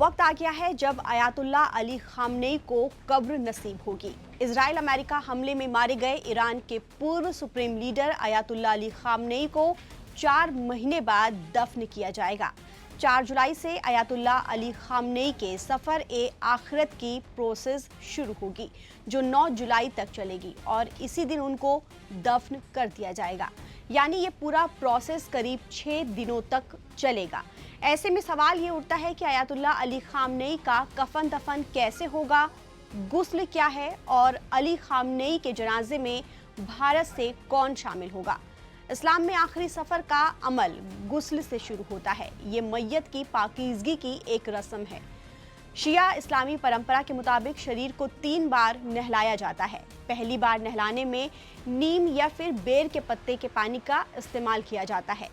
वक्त आ गया है जब अयातुल्ला अली खामनेई को कब्र नसीब होगी। इजराइल अमेरिका हमले में मारे गए ईरान के पूर्व supreme leader Ayatollah Ali Khamenei को 4 महीने बाद दफन किया जाएगा। 4 जुलाई से अयातुल्ला अली खामनेई के सफ़र ए आखिरत की प्रोसेस शुरू होगी, जो 9 जुलाई तक चलेगी और इसी दिन उनको दफन कर दिया जाएगा। यानी ये पूरा प्रोसेस करीब 6 दिनों तक चलेगा। ऐसे में सवाल ये उठता है कि अयातुल्ला अली खामनेई का कफन दफन कैसे होगा, गुस्ल क्या है और अली खामनेई के जनाजे में भारत से कौन शामिल होगा। इस्लाम में आखिरी सफ़र का अमल गुस्ल से शुरू होता है। ये मैयत की पाकीज़गी की एक रस्म है। शिया इस्लामी परंपरा के मुताबिक शरीर को 3 बार नहलाया जाता है। पहली बार नहलाने में नीम या फिर बेर के पत्ते के पानी का इस्तेमाल किया जाता है।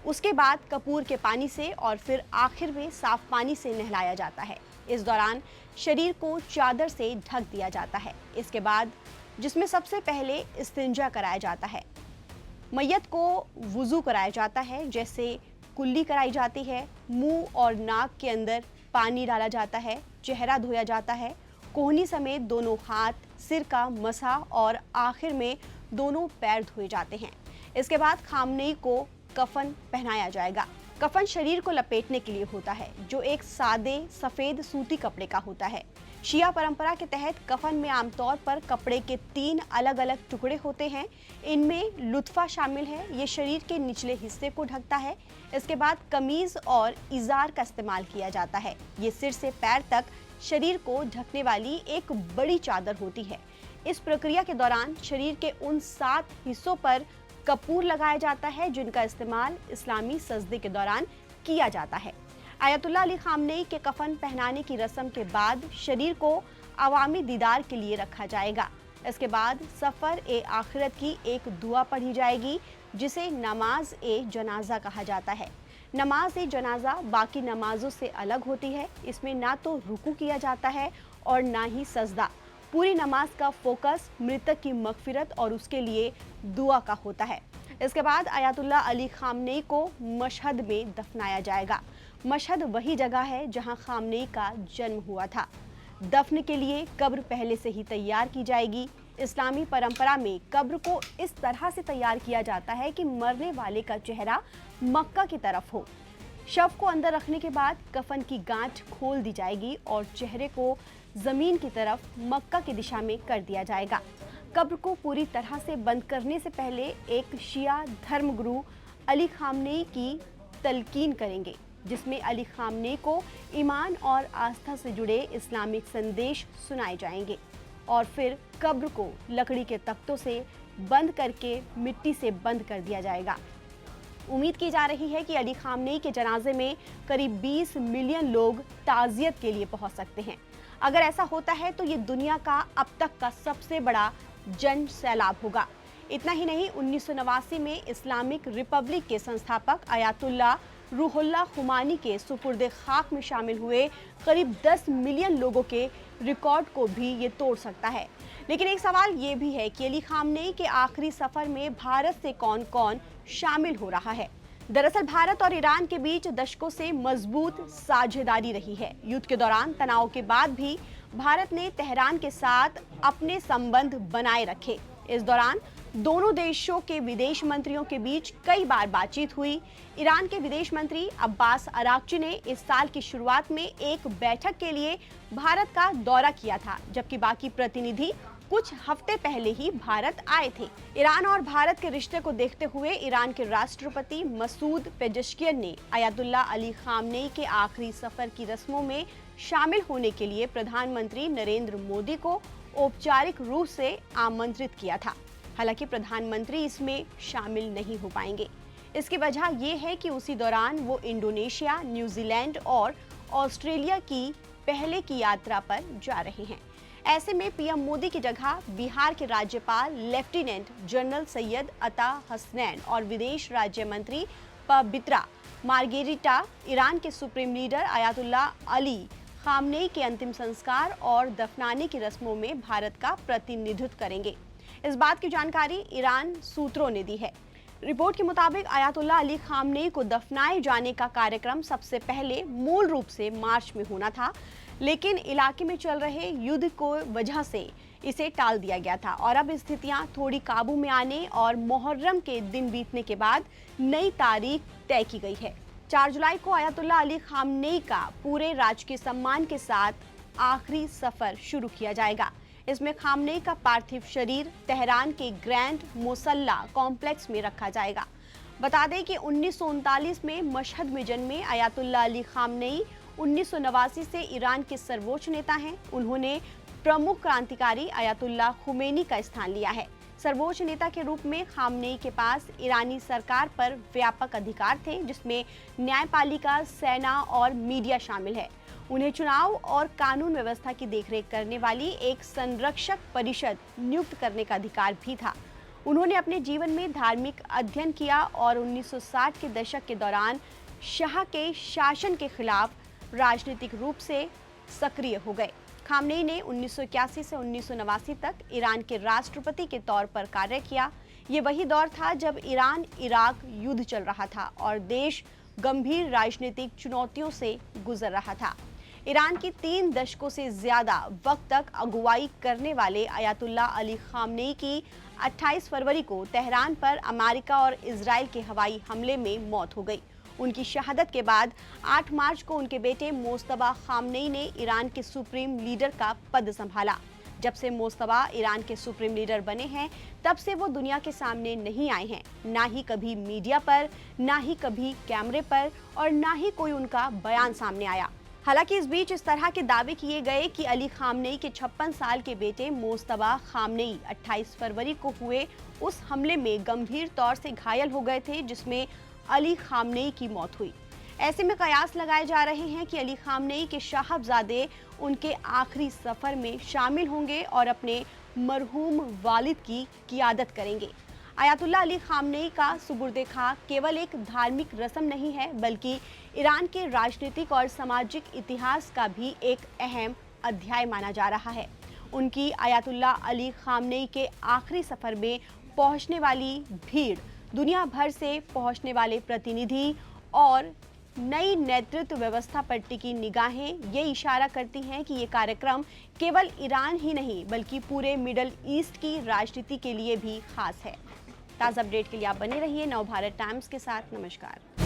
उसके बाद कपूर के पानी से और फिर आखिर में साफ पानी से नहलाया जाता है। इस दौरान शरीर को चादर से ढक दिया जाता है। इसके बाद जिसमें सबसे पहले इस्तिंजा कराया जाता है। मैयत को वुज़ू कराया जाता है, जैसे कुल्ली कराई जाती है। मुंह और नाक के अंदर पानी डाला जाता है, चेहरा धोया जाता है, कोहनी समेत दोनों हाथ, सिर का मसा और आखिर में दोनों पैर धोए जाते हैं। इसके बाद खामनेई को कफन पहनाया जाएगा। कफन शरीर को लपेटने के लिए होता है, जो एक सादे सफेद सूती कपड़े का होता है। शिया परंपरा के तहत कफन में आमतौर पर कपड़े के 3 अलग अलग टुकड़े होते हैं। इनमें लुत्फा शामिल है, ये शरीर के निचले हिस्से को ढकता है। इसके बाद कमीज और इजार का इस्तेमाल किया जाता है। ये सिर से पैर तक शरीर को ढकने वाली एक बड़ी चादर होती है। इस प्रक्रिया के दौरान शरीर के उन 7 हिस्सों पर कपूर लगाया जाता है, जिनका इस्तेमाल इस्लामी सजदे के दौरान किया जाता है। अयातुल्ला अली खामनेई के कफन पहनाने की रस्म के बाद शरीर को अवामी दीदार के लिए रखा जाएगा। इसके बाद सफ़र ए आखिरत की एक दुआ पढ़ी जाएगी, जिसे नमाज ए जनाजा कहा जाता है। नमाज ए जनाजा बाकी नमाजों से अलग होती है। इसमें ना तो रुकू किया जाता है और ना ही सजदा। पूरी नमाज का फोकस मृतक की मगफिरत और उसके लिए दुआ का होता है। इसके बाद अयातुल्ला अली खामनेई को मशहद में दफनाया जाएगा। मशहद वही जगह है जहां खामनेई का जन्म हुआ था। दफन के लिए कब्र पहले से ही तैयार की जाएगी। इस्लामी परंपरा में कब्र को इस तरह से तैयार किया जाता है कि मरने वाले का चेहरा मक्का की तरफ हो। शव को अंदर रखने के बाद कफन की गांठ खोल दी जाएगी और चेहरे को जमीन की तरफ मक्का की दिशा में कर दिया जाएगा। कब्र को पूरी तरह से बंद करने से पहले एक शिया धर्मगुरु अली खामनेई की तलकीन करेंगे, जिसमें अली खामनेई को ईमान और आस्था से जुड़े इस्लामिक संदेश सुनाए जाएंगे और फिर कब्र को लकड़ी के तख्तों से बंद करके मिट्टी से बंद कर दिया जाएगा। उम्मीद की जा रही है कि अली खामनेई के जनाजे में करीब 20 मिलियन लोग ताज़ियत के लिए पहुंच सकते हैं। अगर ऐसा होता है तो ये दुनिया का अब तक का सबसे बड़ा जन सैलाब होगा। इतना ही नहीं, 1989 में इस्लामिक रिपब्लिक के संस्थापक अयातुल्ला रूहुल्लाह खुमानी के सुपुर्द खाक में शामिल हुए करीब 10 मिलियन लोगों के रिकॉर्ड को भी ये तोड़ सकता है। लेकिन एक सवाल ये भी है कि अली खामनेई के आखिरी सफ़र में भारत से कौन कौन शामिल हो रहा है। दरअसल भारत और ईरान के बीच दशकों से मजबूत साझेदारी रही है। युद्ध के दौरान तनाव के बाद भी भारत ने तेहरान के साथ अपने संबंध बनाए रखे। इस दौरान दोनों देशों के विदेश मंत्रियों के बीच कई बार बातचीत हुई। ईरान के विदेश मंत्री अब्बास अराक्ची ने इस साल की शुरुआत में एक बैठक के लिए भारत का दौरा किया था, जबकि बाकी प्रतिनिधि कुछ हफ्ते पहले ही भारत आए थे। ईरान और भारत के रिश्ते को देखते हुए ईरान के राष्ट्रपति मसूद पेजेश्कियन ने अयातुल्ला अली खामनेई के आखिरी सफर की रस्मों में शामिल होने के लिए प्रधानमंत्री नरेंद्र मोदी को औपचारिक रूप से आमंत्रित किया था। हालांकि प्रधानमंत्री इसमें शामिल नहीं हो पाएंगे। इसकी वजह यह है कि उसी दौरान वो इंडोनेशिया, न्यूजीलैंड और ऑस्ट्रेलिया की पहले की यात्रा पर जा रहे हैं। ऐसे में पीएम मोदी की जगह बिहार के राज्यपाल लेफ्टिनेंट जनरल सैयद अता हसनैन और विदेश राज्य मंत्री पवित्रा मार्गेरिटा ईरान के supreme leader Ayatollah Ali Khamenei के अंतिम संस्कार और दफनाने की रस्मों में भारत का प्रतिनिधित्व करेंगे। इस बात की जानकारी ईरान सूत्रों ने दी है। रिपोर्ट के मुताबिक आयतुल्ला अली खामनेई को दफनाए जाने का कार्यक्रम सबसे पहले मूल रूप से मार्च में होना था, लेकिन इलाके में चल रहे युद्ध को वजह से इसे टाल दिया गया था और अब स्थितियां थोड़ी काबू में आने और मुहर्रम के दिन बीतने के बाद नई तारीख तय की गई है। 4 जुलाई को आयतुल्ला अली खामनेई का पूरे राजकीय सम्मान के साथ आखिरी सफर शुरू किया जाएगा। इसमें खामनेई का पार्थिव शरीर तेहरान के ग्रैंड मुसल्ला कॉम्प्लेक्स में रखा जाएगा। बता दें कि 1939 में मशहद में जन्मे आयतुल्ला अली खामनेई 1989 से ईरान के सर्वोच्च नेता हैं। उन्होंने प्रमुख क्रांतिकारी आयतुल्ला खुमैनी का स्थान लिया है। सर्वोच्च नेता के रूप में खामनेई के पास ईरानी सरकार पर व्यापक अधिकार थे, जिसमें न्यायपालिका, सेना और मीडिया शामिल है। उन्हें चुनाव और कानून व्यवस्था की देखरेख करने वाली एक संरक्षक परिषद नियुक्त करने का अधिकार भी था। उन्होंने अपने जीवन में धार्मिक अध्ययन किया और 1960 के दशक के दौरान शाह के शासन के खिलाफ राजनीतिक रूप से सक्रिय हो गए। खामनेई ने 1981 से 1989 तक ईरान के राष्ट्रपति के तौर पर कार्य किया। ये वही दौर था जब ईरान इराक युद्ध चल रहा था और देश गंभीर राजनीतिक चुनौतियों से गुजर रहा था। ईरान की 3 दशकों से ज्यादा वक्त तक अगुवाई करने वाले आयतुल्ला अली खामनेई की 28 फरवरी को तेहरान पर अमेरिका और इजराइल के हवाई हमले में मौत हो गई। उनकी शहादत के बाद 8 मार्च को उनके बेटे मोस्तबा खामनेई ने ईरान के सुप्रीम लीडर का पद संभाला। जब से मोस्तबा ईरान के सुप्रीम लीडर बने हैं, तब से वो दुनिया के सामने नहीं आए हैं, ना ही कभी मीडिया पर, ना ही कभी कैमरे पर और ना ही कोई उनका बयान सामने आया। हालांकि इस बीच इस तरह के दावे किए गए कि अली खामनेई के 56 साल के बेटे मोस्तबा खामनेई 28 फरवरी को हुए उस हमले में गंभीर तौर से घायल हो गए थे, जिसमें अली खामनेई की मौत हुई। ऐसे में कयास लगाए जा रहे हैं कि अली खामनेई के साहबजादे उनके आखिरी सफर में शामिल होंगे और अपने मरहूम वालिद की क़ियादत करेंगे। आयतुल्ला अली खामनेई का सुबुर्दे खाक केवल एक धार्मिक रस्म नहीं है, बल्कि ईरान के राजनीतिक और सामाजिक इतिहास का भी एक अहम अध्याय माना जा रहा है। उनकी आयतुल्ला अली खामनेई के आखिरी सफर में पहुंचने वाली भीड़, दुनिया भर से पहुंचने वाले प्रतिनिधि और नई नेतृत्व व्यवस्था पर टिकी निगाहें ये इशारा करती हैं कि ये कार्यक्रम केवल ईरान ही नहीं बल्कि पूरे मिडल ईस्ट की राजनीति के लिए भी खास है। ताज़ा अपडेट के लिए आप बने रहिए नवभारत टाइम्स के साथ। नमस्कार।